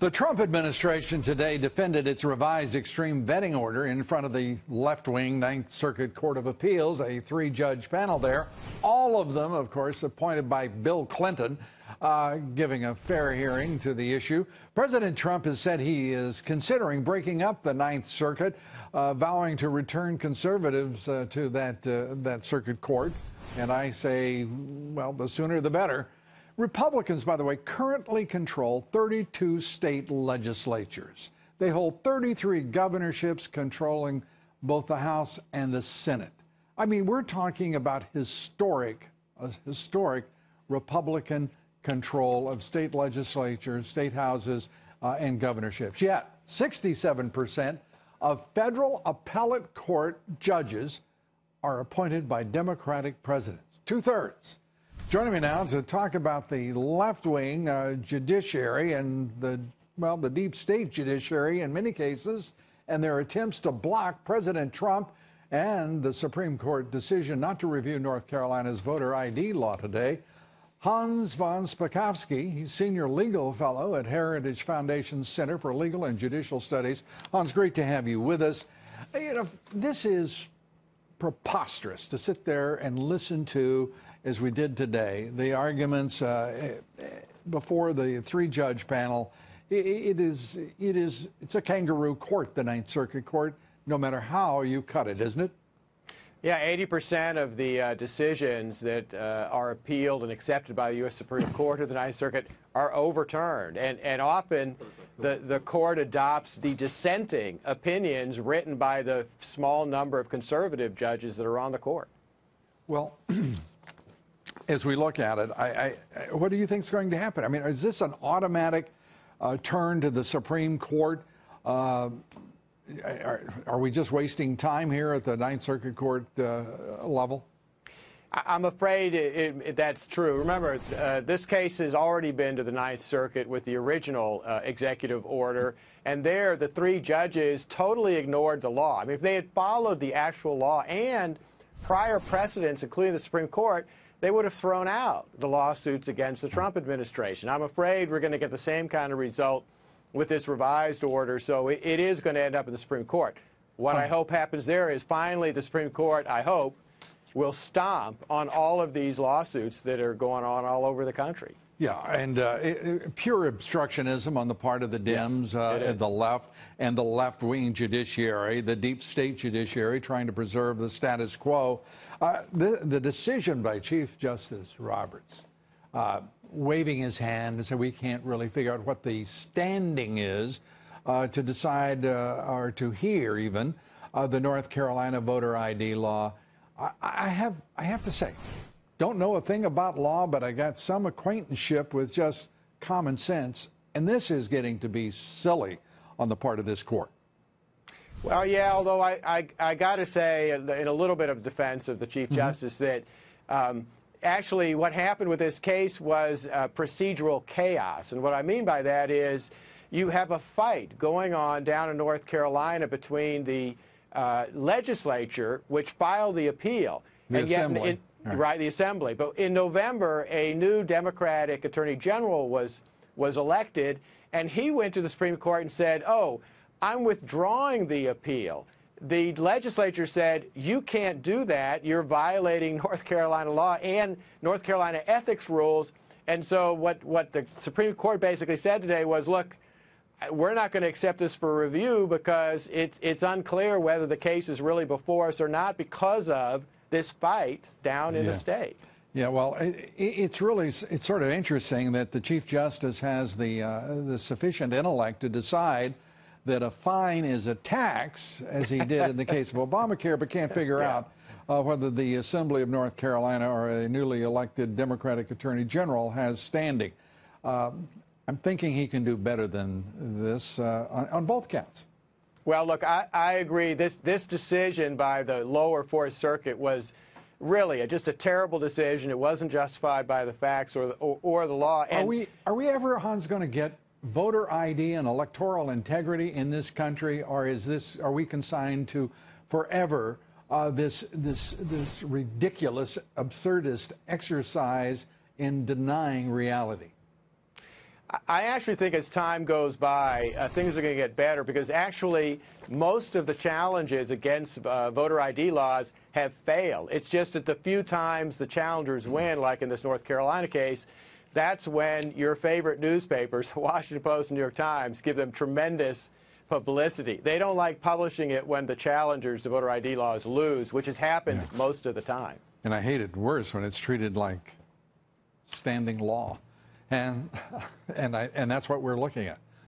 The Trump administration today defended its revised extreme vetting order in front of the left-wing Ninth Circuit Court of Appeals, a three-judge panel there. All of them, of course, appointed by Bill Clinton, giving a fair hearing to the issue. President Trump has said he is considering breaking up the Ninth Circuit, vowing to return conservatives to that circuit court. And I say, well, the sooner the better. Republicans, by the way, currently control 32 state legislatures. They hold 33 governorships, controlling both the House and the Senate. I mean, we're talking about historic Republican control of state legislatures, state houses, and governorships. Yet, 67% of federal appellate court judges are appointed by Democratic presidents. Two-thirds. Joining me now to talk about the left-wing judiciary and the deep state judiciary in many cases, and their attempts to block President Trump and the Supreme Court decision not to review North Carolina's voter ID law today. Hans Von Spakovsky, he's Senior Legal Fellow at Heritage Foundation's Center for Legal and Judicial Studies. Hans, great to have you with us. You know, this is preposterous to sit there and listen to, as we did today, the arguments before the three-judge panel. It's a kangaroo court, the Ninth Circuit Court, no matter how you cut it, isn't it? Yeah, 80% of the decisions that are appealed and accepted by the U.S. Supreme Court or the Ninth Circuit are overturned. And often the court adopts the dissenting opinions written by the small number of conservative judges that are on the court. Well, as we look at it, what do you think is going to happen? I mean, is this an automatic turn to the Supreme Court? Are we just wasting time here at the Ninth Circuit Court level? I'm afraid that's true. Remember, this case has already been to the Ninth Circuit with the original executive order, and there the three judges totally ignored the law. I mean, if they had followed the actual law and prior precedents, including the Supreme Court, they would have thrown out the lawsuits against the Trump administration. I'm afraid we're going to get the same kind of result with this revised order, so it is going to end up in the Supreme Court. What I hope happens there is finally the Supreme Court, I hope, will stomp on all of these lawsuits that are going on all over the country. Yeah, and pure obstructionism on the part of the Dems, yes, the left, and the left-wing judiciary, the deep state judiciary, trying to preserve the status quo. The decision by Chief Justice Roberts, waving his hand and saying we can't really figure out what the standing is to decide or to hear even the North Carolina voter ID law. I have to say, don't know a thing about law, but I got some acquaintanceship with just common sense, and this is getting to be silly on the part of this court. Well, yeah, although I got to say, in a little bit of defense of the Chief Justice, that actually what happened with this case was procedural chaos. And what I mean by that is you have a fight going on down in North Carolina between the legislature, which filed the appeal, the Assembly. Right, the Assembly. But in November, a new Democratic Attorney General was elected, and he went to the Supreme Court and said, oh, I'm withdrawing the appeal. The legislature said, you can't do that. You're violating North Carolina law and North Carolina ethics rules. And so what the Supreme Court basically said today was, look, we're not going to accept this for review because it's unclear whether the case is really before us or not because of this fight down in the state. Yeah, well, it's sort of interesting that the Chief Justice has the sufficient intellect to decide that a fine is a tax, as he did in the case of Obamacare, but can't figure out whether the Assembly of North Carolina or a newly elected Democratic Attorney General has standing. I'm thinking he can do better than this on both counts. Well, look, I agree. This decision by the lower Fourth Circuit was really just a terrible decision. It wasn't justified by the facts or the law. And are we ever, Hans, going to get voter ID and electoral integrity in this country, or are we consigned to forever this ridiculous, absurdist exercise in denying reality? I actually think as time goes by, things are going to get better because actually most of the challenges against voter ID laws have failed. It's just that the few times the challengers win, like in this North Carolina case, that's when your favorite newspapers, the Washington Post and New York Times, give them tremendous publicity. They don't like publishing it when the challengers to voter ID laws lose, which has happened most of the time. And I hate it worse when it's treated like standing law. And that's what we're looking at.